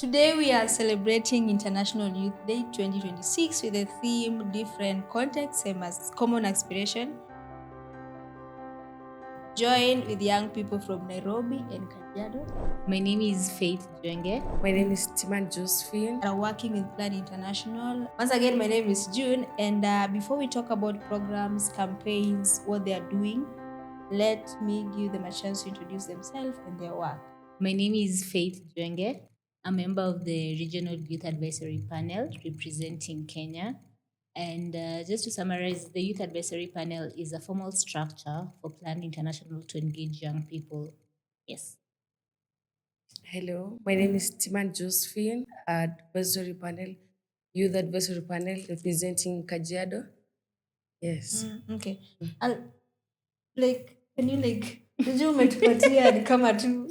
Today we are celebrating International Youth Day 2026 with the theme Different Contexts, Same as Common Aspiration. Join with young people from Nairobi and Kajiado. My name is Faith Jwenge. My name is Timan Josephine. Are working with Plan International. Once again, my name is June, and before we talk about programs, campaigns, what they are doing, let me give them a chance to introduce themselves and their work. My name is Faith Jwenge. I'm a member of the Regional Youth Advisory Panel representing Kenya. And just to summarize, the Youth Advisory Panel is a formal structure for Plan International to engage young people. Yes. Hello, my name is Timan Josephine, advisory panel, youth advisory panel representing Kajiado. Yes. Okay. I'll, can you najua umetupatia ni kama tu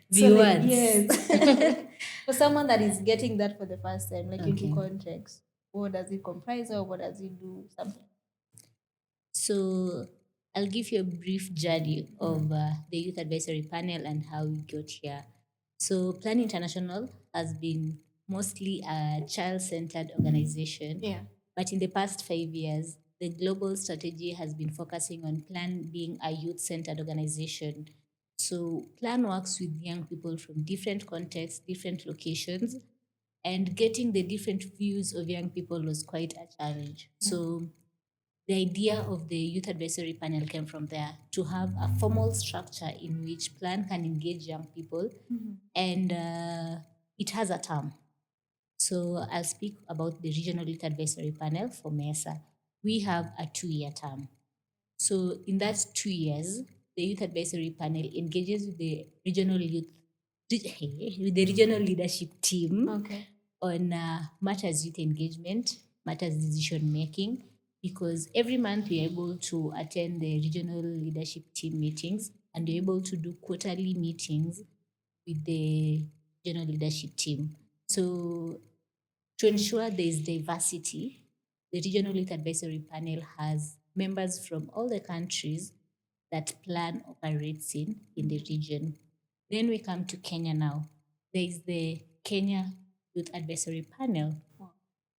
Viewers. yes. For someone that is getting that for the first time, like into Okay. context, what does it comprise of? What does it do? Something. So I'll give you a brief journey of the Youth Advisory Panel and how we got here. So Plan International has been mostly a child-centered organization. Yeah. But in the past 5 years, the global strategy has been focusing on Plan being a youth-centered organization. So Plan works with young people from different contexts, different locations, and getting the different views of young people was quite a challenge. So the idea of the youth advisory panel came from there, to have a formal structure in which Plan can engage young people, and it has a term. So I'll speak about the regional youth advisory panel for MESA. We have a 2-year term. So in that 2 years, the youth advisory panel engages with the regional youth with the regional leadership team Okay. on matters youth engagement, matters decision making, because every month we are able to attend the regional leadership team meetings, and we're able to do quarterly meetings with the regional leadership team. So to ensure there is diversity, the Regional Youth Advisory Panel has members from all the countries that Plan operates in the region. Then we come to Kenya now. There is the Kenya Youth Advisory Panel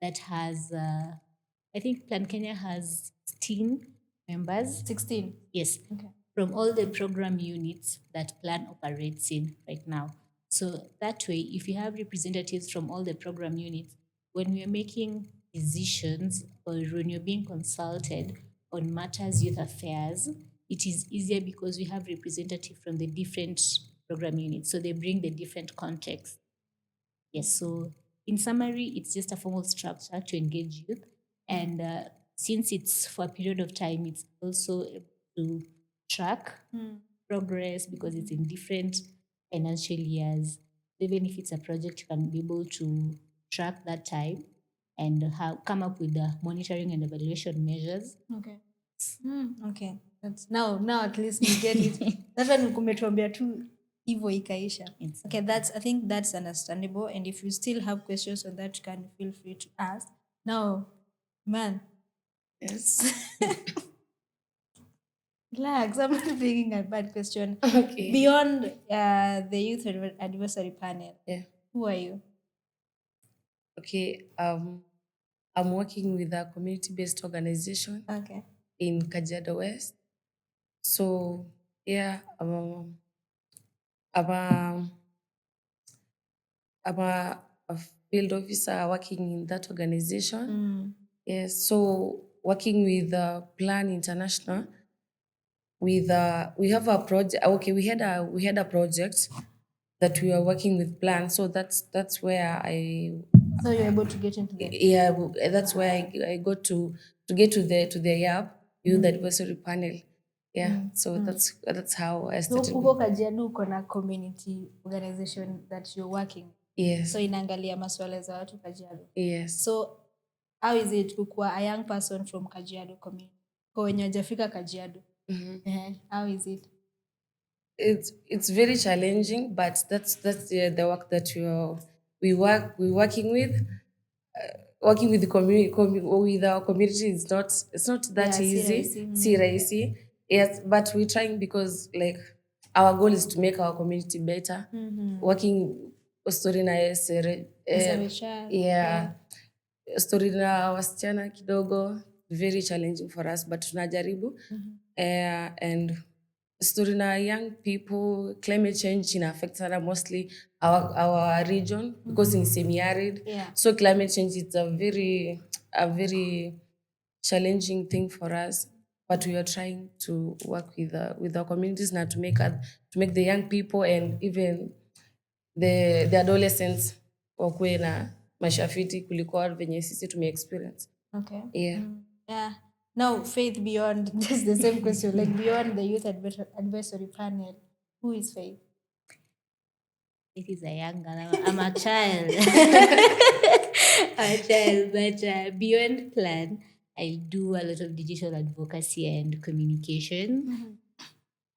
that has, I think Plan Kenya has 16 members. 16. Yes, Okay. from all the program units that Plan operates in right now. So that way, if you have representatives from all the program units, when we are making decisions or when you're being consulted on matters youth affairs, it is easier because we have representatives from the different program units. So they bring the different context. Yes, so in summary, it's just a formal structure to engage youth. And since it's for a period of time, it's also able to track progress because it's in different financial years. Even if it's a project, you can be able to track that time and come up with the monitoring and evaluation measures. Okay. Okay. That's now at least we get it. That's when kumetuambia tu hivyo ikaisha. Okay, I think that's understandable. And if you still have questions on that, you can feel free to ask. Now, man, Yes. relax. I'm not thinking a bad question. Okay. Beyond the youth advisory panel, Yeah. who are you? Okay. I'm working with a community-based organization Okay. in Kajiado West. So yeah, I'm a, I'm a field officer working in that organization. Yes. So working with Plan International. With we have a project. Okay, we had a project that we are working with Plan. So that's where So you're able to get into the yeah, that's where I got to get to the app, youth advisory panel. Yeah, so that's how I so started. huko Kajiado uko na community organization that you're working. Yes. So inaangalia masuala za watu Kajiado. Yes. So how is it kukuwa a young person from Kajiado community? Kwa wenye hajafika Kajiado. How is it? It's very challenging, but that's the work that we're working with. Working with the community with our community is not that Yeah, si easy. rahisi. Si rahisi. Yes, but we're trying because like our goal is to make our community better. Working story na sere, story na wasichana kidogo very challenging for us, but tunajaribu. And story na young people, climate change ina affect sana mostly our region because in semi-arid. So climate change is a very challenging thing for us, but we are trying to work with our communities now to make the young people and even the adolescents wakuwe na maisha fiti kuliko venye sisi tume experience. Okay. Yeah. Now, Faith, beyond just the same question, like beyond the youth advisory panel, who is Faith? It is a young girl. I'm a child. I'm a child, but beyond plan, I do a lot of digital advocacy and communication.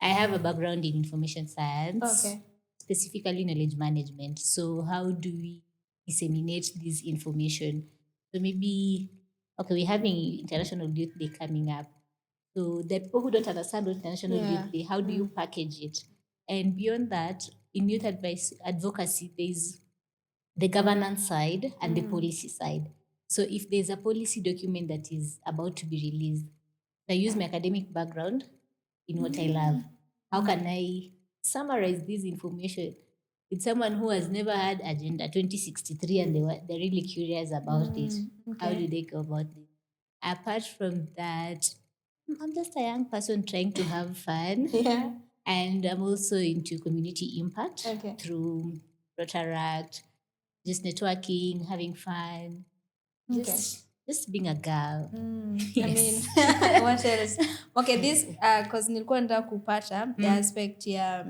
I have a background in information science, specifically knowledge management. So how do we disseminate this information? So maybe, we're having International Youth Day coming up. So the people who don't understand what International Youth Day, how do you package it? And beyond that, in youth advocacy, there's the governance side and the policy side. So if there's a policy document that is about to be released, I use my academic background in what I love. How can I summarize this information with someone who has never had Agenda 2063 and they're really curious about it? How do they go about it? Apart from that, I'm just a young person trying to have fun. And I'm also into community impact through Rotaract, just networking, having fun, just being a girl. Yes. I mean, what else? Okay, this because nilikuwa nataka kupata the aspect ya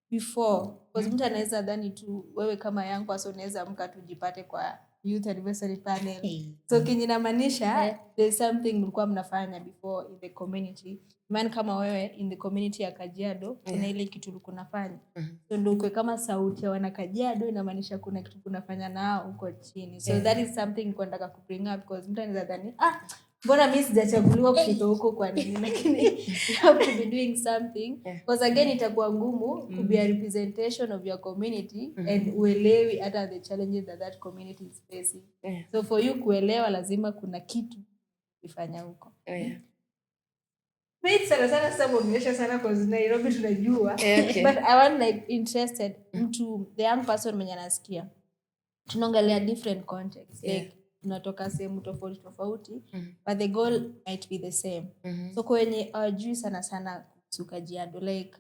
before, because mtu anaweza dhani tu wewe kama young person unaweza amka tujipate kwa youth advisory panel. So kinamaanisha there's something mlikuwa mnafanya before in the community. Man kama wewe in the community ya Kajiado kuna ile kitu ulikuwa unafanya. So ndio ukwe kama sauti ya wana Kajiado inamaanisha kuna kitu kunafanya nao huko chini. So that is something nilikuwa nataka ku bring up because mtu anaweza dhani mbona mimi sijachaguliwa kufika huko kwa nini, lakini you have to be doing something because again itakuwa ngumu to be a representation of your community and uelewi hata the challenges that community is facing. So for you kuelewa lazima kuna kitu kufanya huko. Wait, sana sasa mwonyesha sana kwa Nairobi tunajua. But I want like interested into the young person mwenye anasikia. Tunaongelea different contexts. Like tunatoka sehemu tofauti but the goal might be the same. So kwenye hawajui sana kuhusu Kajiado, like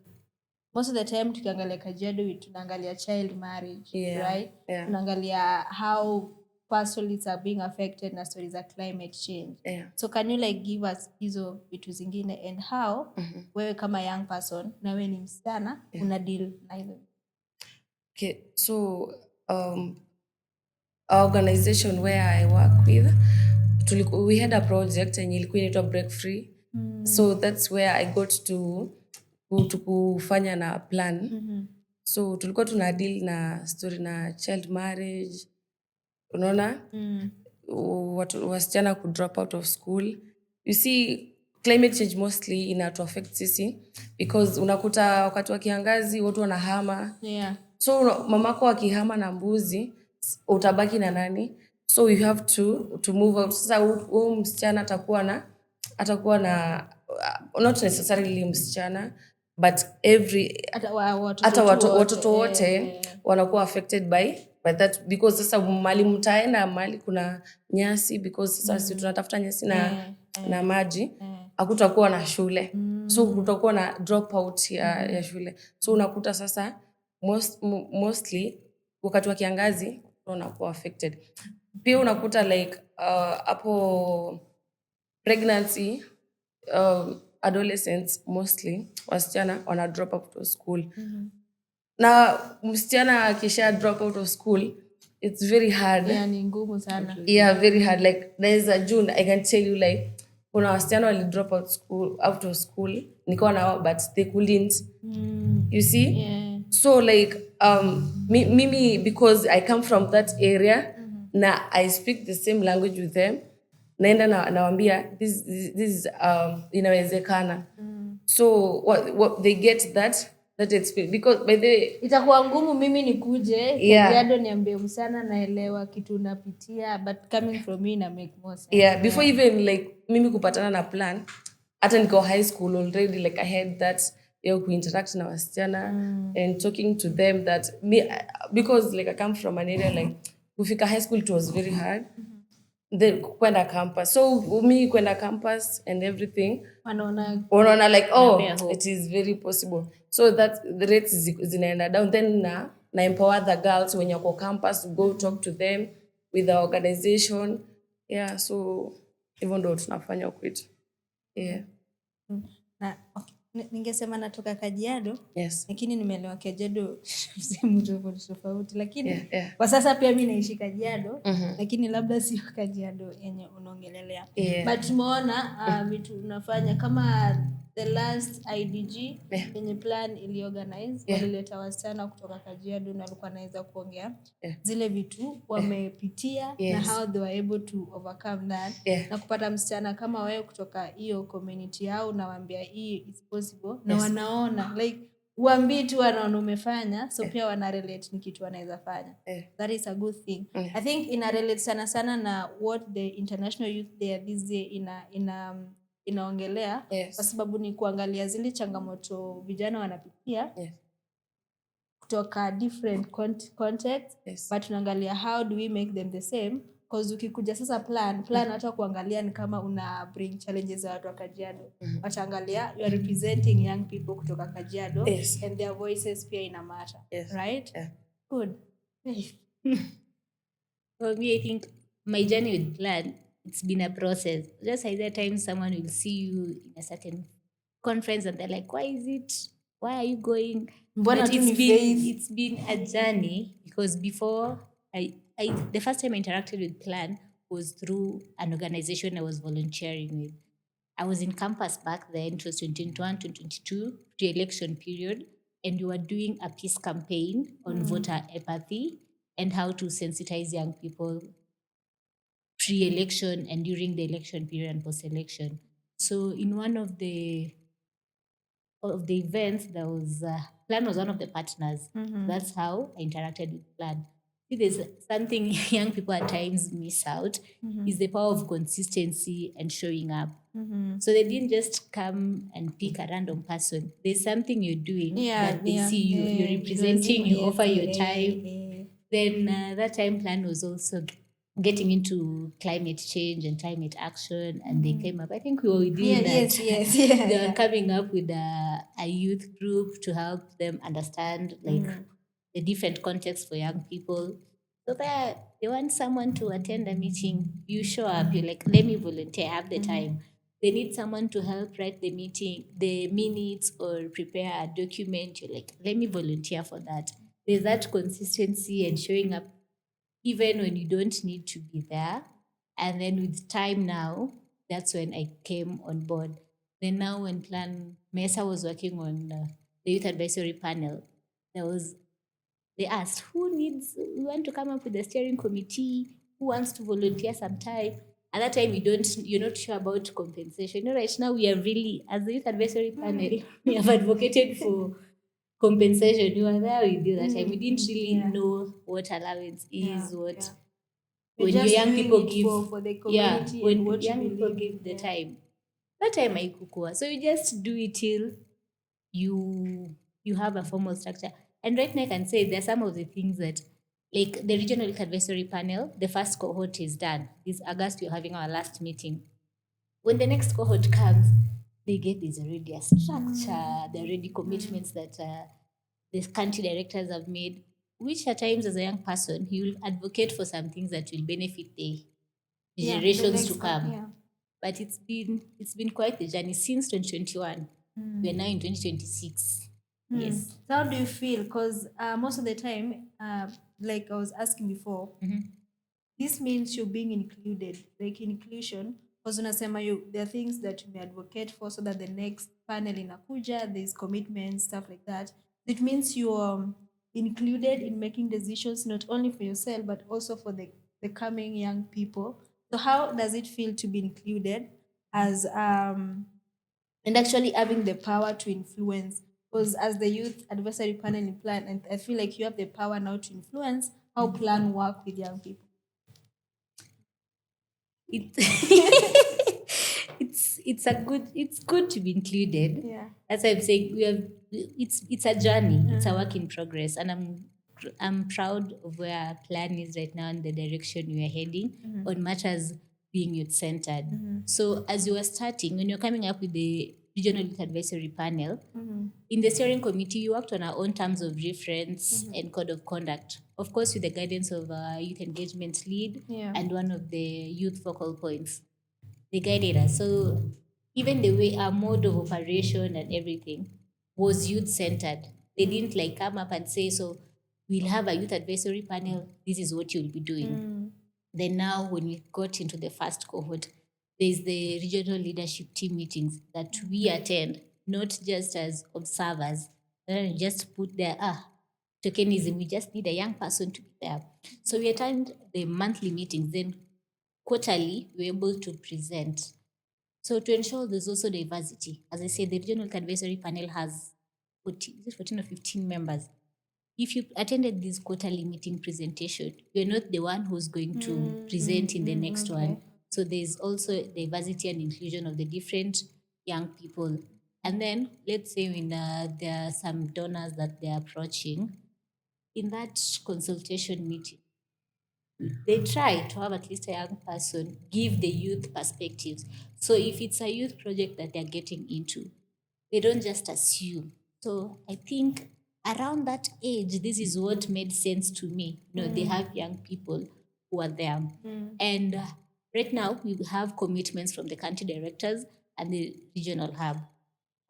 most of the time tukiangalia Kajiado tunaangalia child marriage, right? Tunaangalia how personalities are being affected na stories of climate change. So can you like give us hizo vitu zingine and how wewe kama young person na wewe ni msichana una deal na hizo? Okay, so our organization where I work with, we had a project and ilikuwa inaitwa Break Free. So that's where I got to kufanya na plan. So tulikuwa tuna deal na story na child marriage. Unaona? Wasichana could drop out of school. You see, climate change mostly inatu affect sisi because unakuta wakati wa kiangazi watu wanahama. So mamako akihama na mbuzi utabaki na nani? So you have to move out. Sasa huyu msichana atakuwa na not necessarily msichana but hata watoto wote wanakuwa affected by that because sasa mali mtaenda mali kuna nyasi because sasa si tunatafuta nyasi na maji hakutakuwa na shule. So kutakuwa na drop out ya shule. So unakuta sasa mostly wakati wa kiangazi unakuwa affected. Pia unakuta like hapo pregnancy adolescents mostly wasichana wana drop out of school. Na msichana akisha drop out of school it's very hard. Ni ngumu sana. Very hard. Like there's a June I can tell you like kuna wasichana wali drop out of school nikawa nao but they couldn't. You see? So like mimi because I come from that area na I speak the same language with them naenda nawaambia this is inawezekana. So what they get that that experience, because by the itakuwa ngumu mimi nikuje Yeah. Kajiado niambie msana naelewa kitu unapitia, but coming from me na make more sense. yeah, before even like mimi kupatana na plan, hata niko high school already, like I had that kuinteract na wasichana and talking to them, that me, because like I come from an area like kufika high school, it was very hard. Then kwenda campus, so me kwenda campus and everything, wanaona like it is very possible, so that the rates zinaenda down, then na empower the girls when you're campus to go talk to them with the organization. Yeah, so even ndo tunafanya kwetu. Yeah. Na ningesema natoka Kajiado, Yes. lakini nimeelewa Kajiado sehemu tofauti, lakini Yeah. kwa sasa pia mimi naishi Kajiado, lakini labda sio Kajiado yenye unaongelelea. But tumeona vitu unafanya kama the last IDG yenye plan iliorganize, walileta wasichana kutoka Kajiado na walikuwa naweza kuongea zile vitu wamepitia na how they were able to overcome that, na kupata msichana kama wewe kutoka hiyo community yao na waambia hii is possible, na wanaona like uambii tu wanaona umefanya, so pia wana relate ni kitu wanaweza fanya. That is a good thing. I think ina relate sana na what the International Youth Day this day inaongelea, kwa sababu ni kuangalia zile changamoto vijana wanapitia kutoka different contexts, but tunaangalia how do we make them the same, because ukikuja sasa plan hata kuangalia ni kama una bring challenges za watu wa Kajiado, wataangalia you are representing young people kutoka Kajiado, and their voices pia ina matter, right? Good. For me, I think my journey with plan, it's been a process. Just like that time someone will see you in a certain conference and they're like, why are you going? But it's been a journey, because before the first time I interacted with plan was through an organization I was volunteering with. I was in campus back then. It was 2021, 2022, pre-election period, and we were doing a peace campaign on voter apathy and how to sensitize young people pre-election and during the election period and post-election. So in one of the events, there was Plan was one of the partners. That's how I interacted with Plan. See, there's something young people at times miss out, is the power of consistency and showing up. So they didn't just come and pick a random person. There's something you're doing that they see you, you're representing, you offer your time. Then that time Plan was also getting into climate change and climate action, and they came up. I think we were within that. Yes. They were coming up with a youth group to help them understand like the different contexts for young people. So they want someone to attend a meeting. You show up. You're like, let me volunteer. I have the time. They need someone to help write the minutes or prepare a document. You're like, let me volunteer for that. There's that consistency and showing up even when you don't need to be there. And then with time now, that's when I came on board. Then now when Mesa was working on the youth advisory panel, they asked, we want to come up with a steering committee, who wants to volunteer sometime? At that time, you're not sure about compensation. Right now, we are really, as the youth advisory panel, we have advocated for compensation. You were there with you that time. We didn't really know what allowance is, when young people give for the community, when what young you people believe. give the time. That time I kukua. So you just do it till you have a formal structure. And right now I can say there's some of the things that, like the regional youth advisory panel, the first cohort is done. This August we're having our last meeting. When the next cohort comes, they get this already a structure, there are already commitments that the country directors have made, which at times as a young person, you will advocate for some things that will benefit the generations to come. But it's been quite the journey since 2021. We're now in 2026. Yes. So how do you feel? Because most of the time, like I was asking before, this means you're being included, like inclusion. Because unasema there are things that you may advocate for so that the next panel inakuja, there's commitments, stuff like that. It means you're included in making decisions not only for yourself but also for the coming young people. So how does it feel to be included as and actually having the power to influence Because as the youth advisory panel in Plan, and I feel like you have the power now to influence how Plan work with young people. It, it's good to be included. Yeah. As I'm saying, it's a journey. It's a work in progress, and I'm proud of where Plan is right now and the direction we are heading on matters being youth centered. So as you were starting, when you're coming up with the regional youth advisory panel, in the steering committee, you worked on our own terms of reference and code of conduct. Of course, with the guidance of our youth engagement lead and one of the youth focal points. They guided us. So even the way our mode of operation and everything was youth centered. They didn't like come up and say, so we'll have a youth advisory panel, this is what you'll be doing. Then now when we got into the first cohort, there's the regional leadership team meetings that we attend, not just as observers. Just put there, tokenism, we just need a young person to be there. So we attend the monthly meetings, then quarterly we're able to present. So to ensure there's also diversity, as I said, the regional advisory panel has 14 or 15 members. If you attended this quarterly meeting presentation, you're not the one who's going to present in the next one. So there's also diversity and inclusion of the different young people. And then let's say when there are some donors that they're approaching, in that consultation meeting, they try to have at least a young person give the youth perspectives. So if it's a youth project that they're getting into, they don't just assume. So I think around that age, this is what made sense to me. They have young people who are there. And right now, we have commitments from the country directors and the regional hub.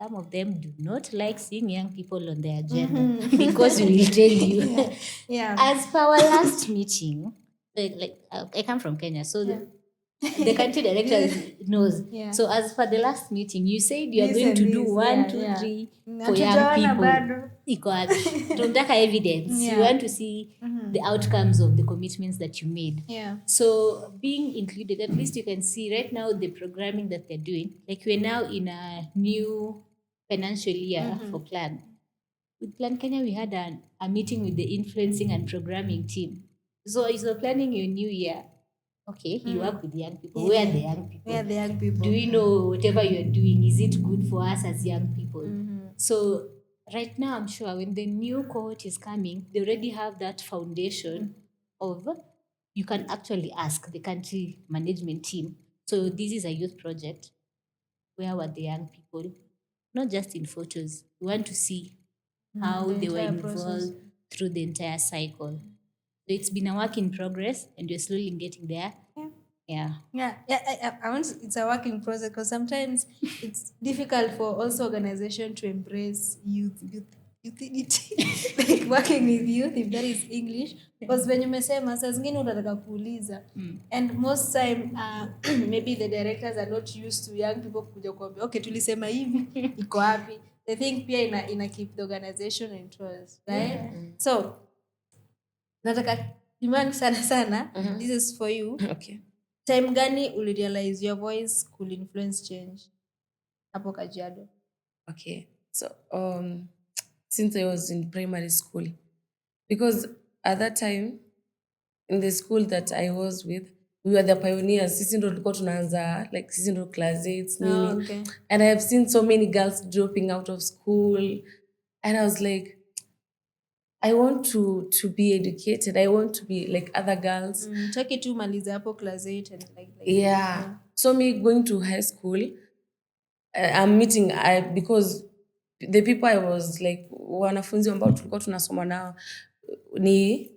Some of them do not like seeing young people on their agenda because we will tell you. Yeah. As per our last meeting, I come from Kenya, so the country director knows. Yeah. So as for the last meeting, you said you are going to do one, two, three for young Hatujaona people. bado. Iko wapi? Tunataka evidence. You want to see the outcomes of the commitments that you made. Yeah. So being included, at least you can see right now the programming that they're doing. Like we're now in a new financial year for Plan. With Plan Kenya, we had a meeting with the influencing and programming team. So as you're planning your new year, okay, you work with young people. Where are the young people? Where are the young people? Do we know whatever you're doing, is it good for us as young people? So right now, I'm sure when the new cohort is coming, they already have that foundation of you can actually ask the country management team. So this is a youth project. Where were the young people? Not just in photos. We want to see how the they were entire involved process. through the entire cycle. So it's been a work in progress and we're slowly getting there. Yeah. I want it's a work in process because sometimes it's difficult for also organization to embrace youthity like working with youth, if that is English, because when umesema saa zingine unataka kuuliza and most time maybe the directors are not used to young people kuja kuambia okay tulisema hivi iko wapi. They think pia ina keep the organization in trust, right? So nataka demand sana this is for you. Okay. Time gani ulirealize your voice could influence change hapo Kajiado? Okay. So since I was in primary school, because at that time in the school that I was with, we were the pioneers. Sisi ndo tulikuwa tunaanza, like sisi ndo class 8 nini. Okay. And I have seen so many girls dropping out of school, and I was like, I want to be educated. I want to be like other girls. Taki tu maliza hapo class 8 and like Yeah. So me going to high school, I'm meeting because the people I was like wanafunzi ambao tulikuwa tunasoma nao ni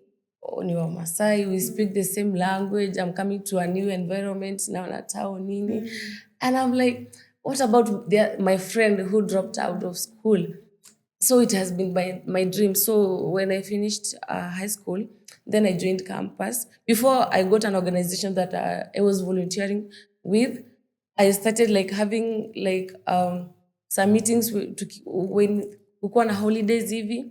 wa Masai. We speak the same language. I'm coming to a new environment now na town nini. And I'm like, what about my friend who dropped out of school? So it has been my dream. So when I finished high school, then I joined campus. Before I got an organization that I was volunteering with, I started like having like some meetings when kukuwa na holidays hivi.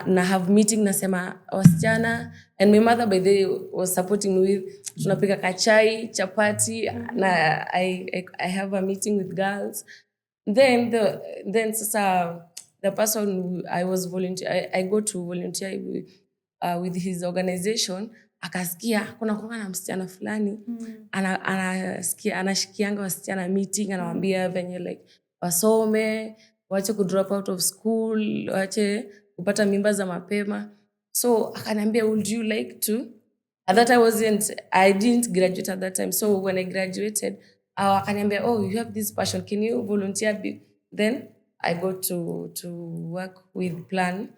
Na have meeting nasema wasichana, and my mother by the way was supporting me with tunapika kachai, chapati, na I have a meeting with girls. Then sasa the person I was volunteer, I go to volunteer with his organization, akasikia kuna kuanga na msichana fulani anashikianga wasichana meeting, anawaambia venye like wasome, wache kudrop out of school, wache kupata mimba za mapema. So akaniambia, would you like to? At that I didn't graduate at that time. So when I graduated, akaniambia, oh, you have this passion, can you volunteer? Then I got to work with Plan.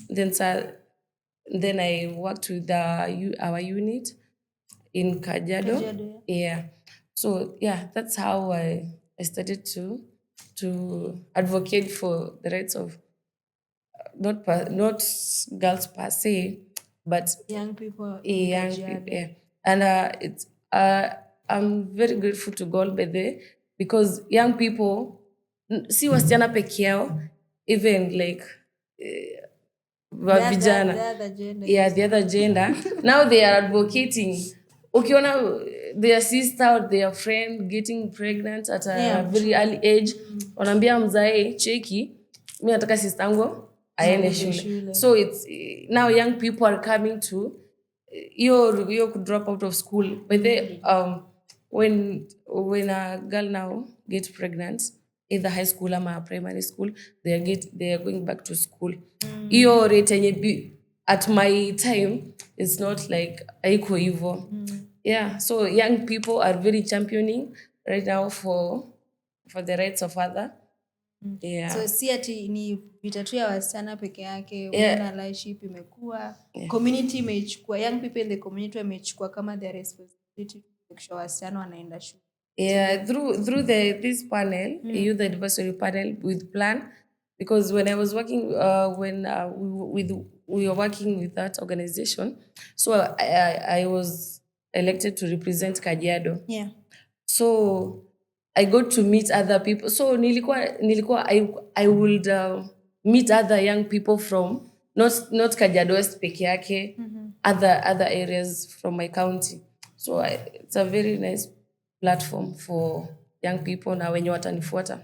Then I worked with our unit in Kajiado. Yeah. So yeah, that's how I started to advocate for the rights of not girls per se, but young people. Young people, yeah. And I'm very grateful to God by the because young people, si wasichana peke yao, even like vijana, the other gender, now they are advocating. Ukiona their sister or their friend getting pregnant at a very early age, wanaambia mzae, cheki, mimi nataka sister yangu aende shule. So it's now young people are coming to you could drop out of school. But they when a girl now gets pregnant, either high school or primary school, they are going back to school. Iyo rate at my time, it's not like haiko hivyo. Yeah, so young people are very championing right now for the rights of other. Yeah. So si ati ni vita tu ya wasichana peke yake, women allyship imekuwa, community imechukua, young people in the community wamechukua kama their responsibility to make sure wasichana wanaenda shule. Yeah, through this panel, youth advisory panel with Plan, because when I was working, we were working with that organization, so I was elected to represent Kajiado. Yeah. So I got to meet other people. So I would meet other young people from not Kajiado West peke yake, other areas from my county. So it's a very nice platform for young people na wenye watanifuata.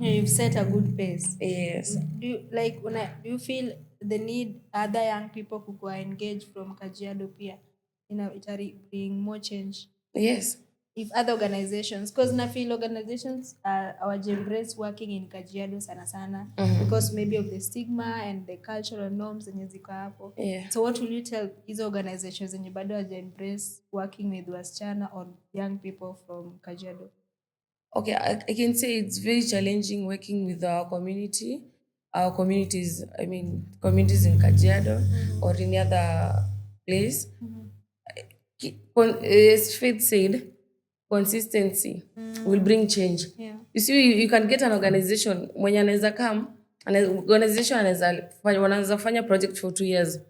You've set a good pace. Yes. Do you feel the need other young people who are engaged from Kajiado pia? It bring more change. Yes. If other organizations, because na feel organizations are embrace working in Kajiado sana because maybe of the stigma and the cultural norms zenye ziko hapo. Yeah. So what will you tell these organizations zenye bado embrace working with wasichana or young people from Kajiado? Okay, I can say it's very challenging working with our community. Our communities, communities in Kajiado or any other place. As Faith said, consistency will bring change. Yeah. You see, you can get an organization mwenye anaweza come, organization wanaweza fanya project for 2 years.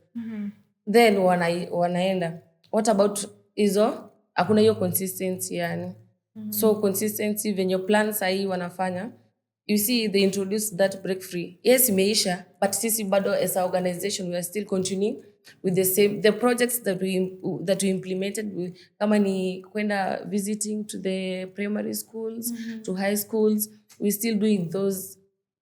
Then wanaenda. What about hizo? Hakuna hiyo consistency yani. So consistency when your plan sahi wanafanya, you see they introduce that break free. Yes, imeisha, but sisi bado as an organization we are still continuing with the projects that we implemented, kama ni kwenda visiting to the primary schools, to high schools, we still doing those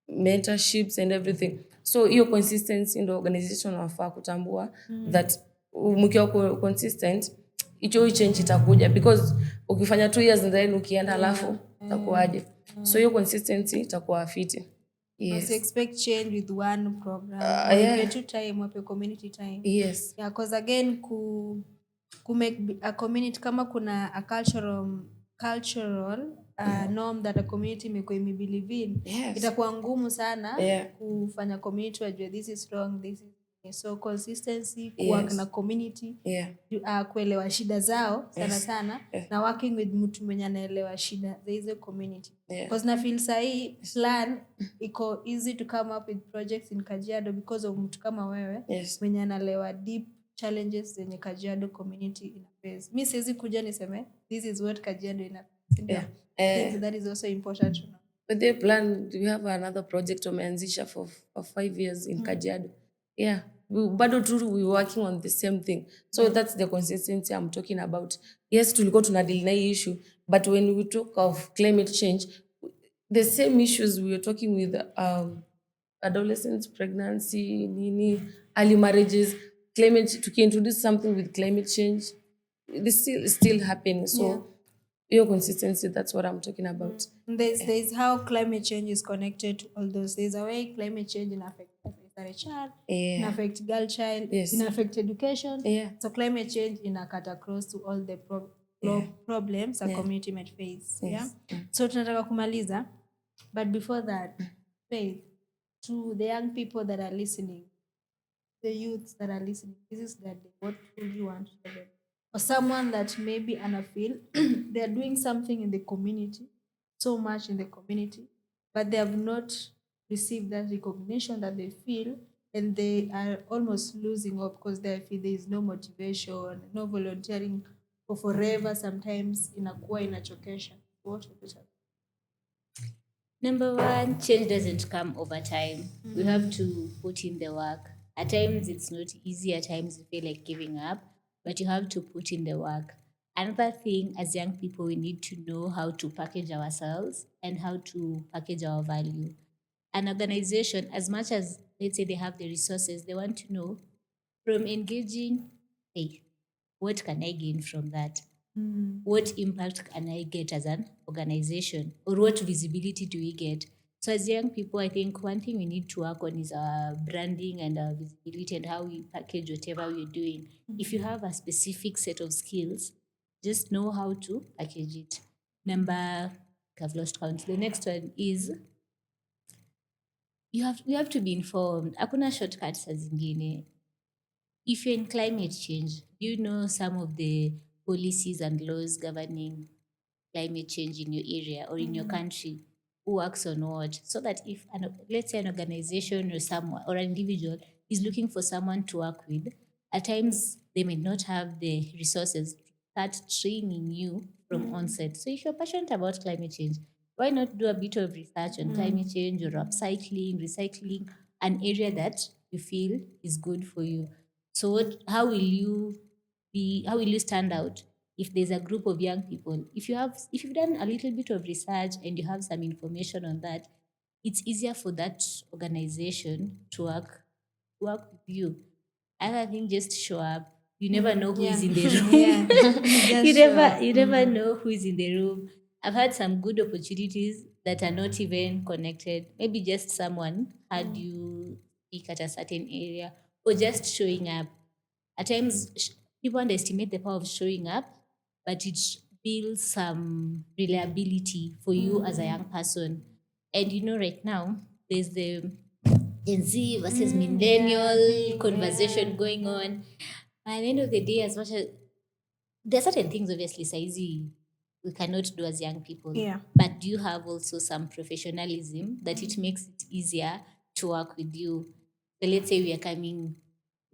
mentorships and everything. So hiyo consistency in the organization wafaa kutambua that mkiwa consistent hicho change itakuja, because ukifanya 2 years and then ukienda alafu itakuwaje? So hiyo consistency itakuwa fiti. Yes. So expect change with one program. Time, wape community time. Yes. Yeah, because again ku make a community, kama kuna a cultural norm that a community believe in, yes, itakuwa ngumu sana kufanya community wajue this is wrong, this is so consistency, work na community, kuelewa shida zao sana na working with mtu mwenye anaelewa shida there is a community, because na feel sahi Plan iko easy to come up with projects in Kajiado because of mtu kama wewe mwenye anaelewa deep challenges zenye Kajiado community ina face. Mimi siwezi kuja niseme this is what Kajiado ina face. That is also important to know. But they plan, we have another project umeanzisha for 5 years in Kajiado. Yeah, bado tu we working on the same thing. So that's the consistency I'm talking about. Yes, tulikuwa tunadeal na hii issue, but when we talk of climate change, the same issues we were talking with adolescents, pregnancy, nini, early marriages, tukiintroduce something with climate change, this still happening. So your consistency, that's what I'm talking about. There's how climate change is connected to all those. There's a way climate change in affect a child, in Yeah. affect girl child, Yes. in affect education. Yeah. So climate change in a cut across to all the problems a community might face. Yeah. So tunataka kumaliza, but before that, Faith, to the young people that are listening, the youths that are listening, this is that day. What would you want to tell them? Or someone that maybe feel they're doing something in the community, so much in the community, but they have not received that recognition that they feel, and they are almost losing hope because they feel there is no motivation, no volunteering for forever. Sometimes inakuwa inachokesha. What would you tell them? Number one, change doesn't come over time. We have to put in the work. At times it's not easy, at times you feel like giving up, but you have to put in the work. Another thing, as young people, we need to know how to package ourselves and how to package our value. An organization, as much as let's say they have the resources, they want to know from engaging, hey, what can I gain from that? What impact can I get as an organization? Or what visibility do we get? So, as young people, I think one thing we need to work on is our branding and our visibility and how we package whatever we're doing. If you have a specific set of skills, just know how to package it. I've lost count. The next one is you have to be informed. Hakuna shortcuts saa zingine. If you're in climate change, do you know some of the policies and laws governing climate change in your area or in your country? Who works on what? So that if, let's say, an organization or someone or an individual is looking for someone to work with, at times they may not have the resources to start training you from onset. So if you're passionate about climate change, why not do a bit of research on climate change or upcycling, recycling, an area that you feel is good for you? So how will you how will you stand out if there's a group of young people? If you've done a little bit of research and you have some information on that, it's easier for that organization to work with you. I think just show up. You never know who is in the room. You never know who is in the room. I've had some good opportunities that are not even connected. Maybe just someone had you speak at a certain area or just showing up. At times, people underestimate the power of showing up, but it builds some reliability for you as a young person. And right now, there's the Gen Z versus millennial conversation going on. At the end of the day, as much as there are certain things, obviously, saizi we cannot do as young people. Yeah. But do you have also some professionalism that it makes it easier to work with you? So let's say we are coming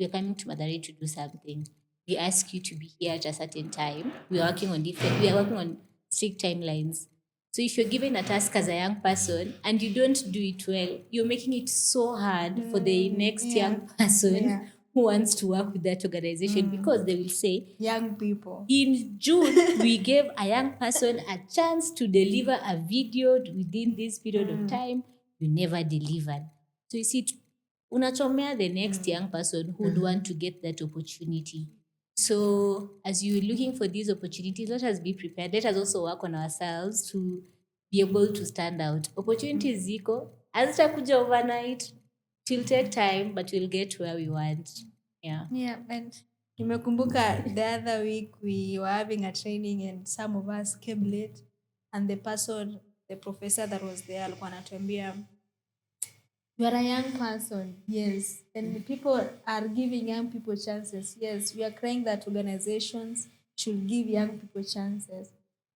to Mathare to do something. We ask you to be here at a certain time. We are working on strict timelines. So if you're given a task as a young person and you don't do it well, you're making it so hard for the next young person who wants to work with that organization because they will say, Young people. in June, we gave a young person a chance to deliver a video within this period of time. You never delivered. So you see, unachomea the next young person who would want to get that opportunity. So as you're looking for these opportunities, let us be prepared. Let us also work on ourselves to be able to stand out. Opportunities ziko, hazitakuja overnight. It will take time, but we'll get where we want. Yeah. Yeah, and nimekumbuka the other week we were having a training and some of us came late, and the professor that was there alikuwa anatuambia, you are a young person, yes, and people are giving young people chances. Yes, we are crying that organizations should give young people chances,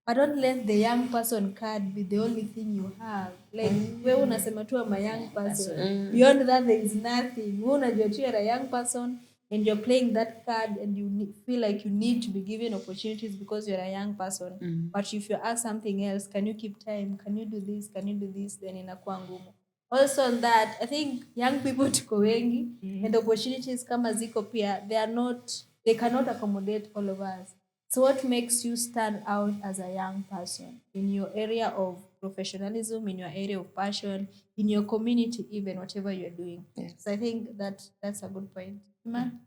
but don't let the young person card be the only thing you have. Like wewe unasema tu I'm a young person. Beyond that there is nothing. Wewe unajua tu you're a young person and you're playing that card and you feel like you need to be given opportunities because you're a young person. But if you ask something else, can you keep time? Can you do this? Can you do this? Then inakuwa ngumu. Also on that, I think young people tuko wengi and opportunities kama ziko pia, they cannot accommodate all of us. So what makes you stand out as a young person in your area of professionalism, in your area of passion, in your community, even whatever you're doing. Yes. So I think that's a good point. Man.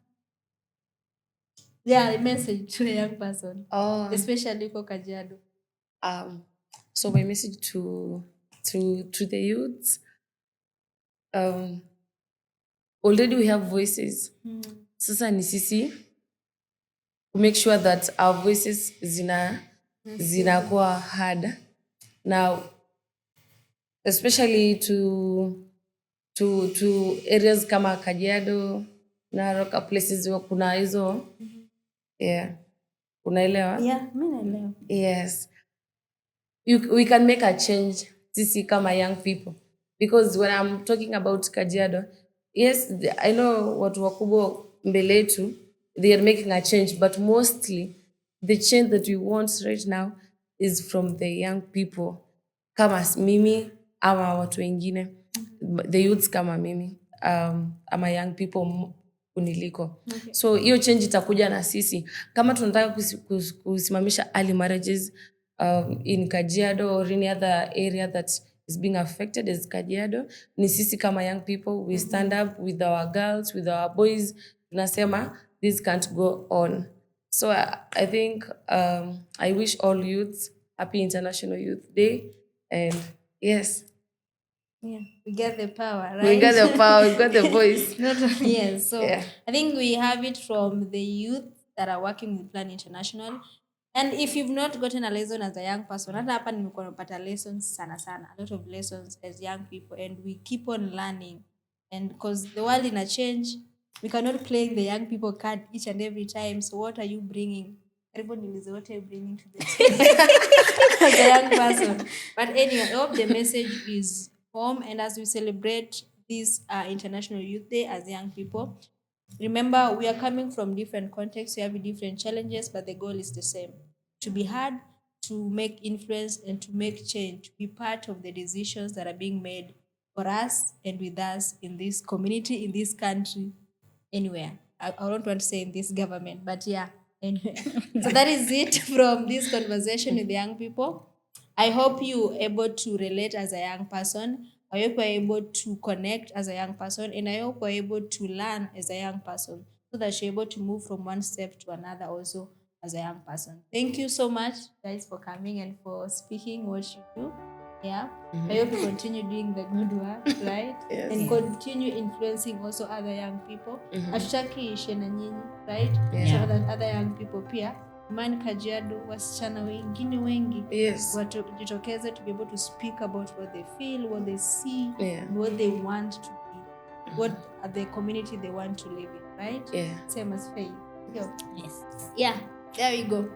Yeah, a message to a young person, especially for Kajiado. So my message to the youths, already we have voices. Sasa ni sisi to make sure that our voices zinakuwa heard. Now, especially to areas kama Kajiado, Narok, places where kuna hizo unaelewa? Yeah, mimi naelewa. Yes. We can make a change sisi kama young people, because when I'm talking about Kajiado, yes, I know watu wakubwa mbele yetu, they are making a change, but mostly the change that we want right now is from the young people kama mimi ama watu wengine, the youths kama mimi, ama young people kuniliko. Okay. So hiyo change itakuja na sisi kama tunataka kusimamisha early marriages in Kajiado or any other area that is being affected as Kajiado. Ni sisi kama young people, we stand up with our girls, with our boys, tunasema this can't go on. So I think I wish all youths happy International Youth Day, and yes. Yeah, we get the power, right? We got the power, we got the voice. Yes, so yeah. I think we have it from the youth that are working with Plan International. And if you've not gotten a lesson as a young person, hata hapa nimekuwa napata lessons sana, a lot of lessons as young people, and we keep on learning. And because the world in a change, we cannot play the young people card each and every time. So what are you bringing? Everybody is what are you bringing to the table as a young person? But anyway, I hope the message is home, and as we celebrate this International Youth Day as young people, remember we are coming from different contexts, we have different challenges, but the goal is the same: to be heard, to make influence, and to make change, to be part of the decisions that are being made for us and with us in this community, in this country, anywhere. I don't want to say in this government, but yeah, anywhere. So that is it from this conversation with the young people. I hope you're able to relate as a young person. I hope you're able to connect as a young person, and I hope you're able to learn as a young person, so that you're able to move from one step to another also as a young person. Thank you so much, guys, for coming and for speaking what you do. Yeah. I hope you continue doing the good work, right? Yes. And continue influencing also other young people. Hatutaki ishe na nyinyi, right? Yeah. So that other young people pia, man Kajiado, wasichana wengine wengi, yes, wajitokeze to be able to speak about what they feel, what they see, yeah, what they want to be, what are the community they want to live in, right? Yeah. Same as Faith. Yes. Yeah, there we go.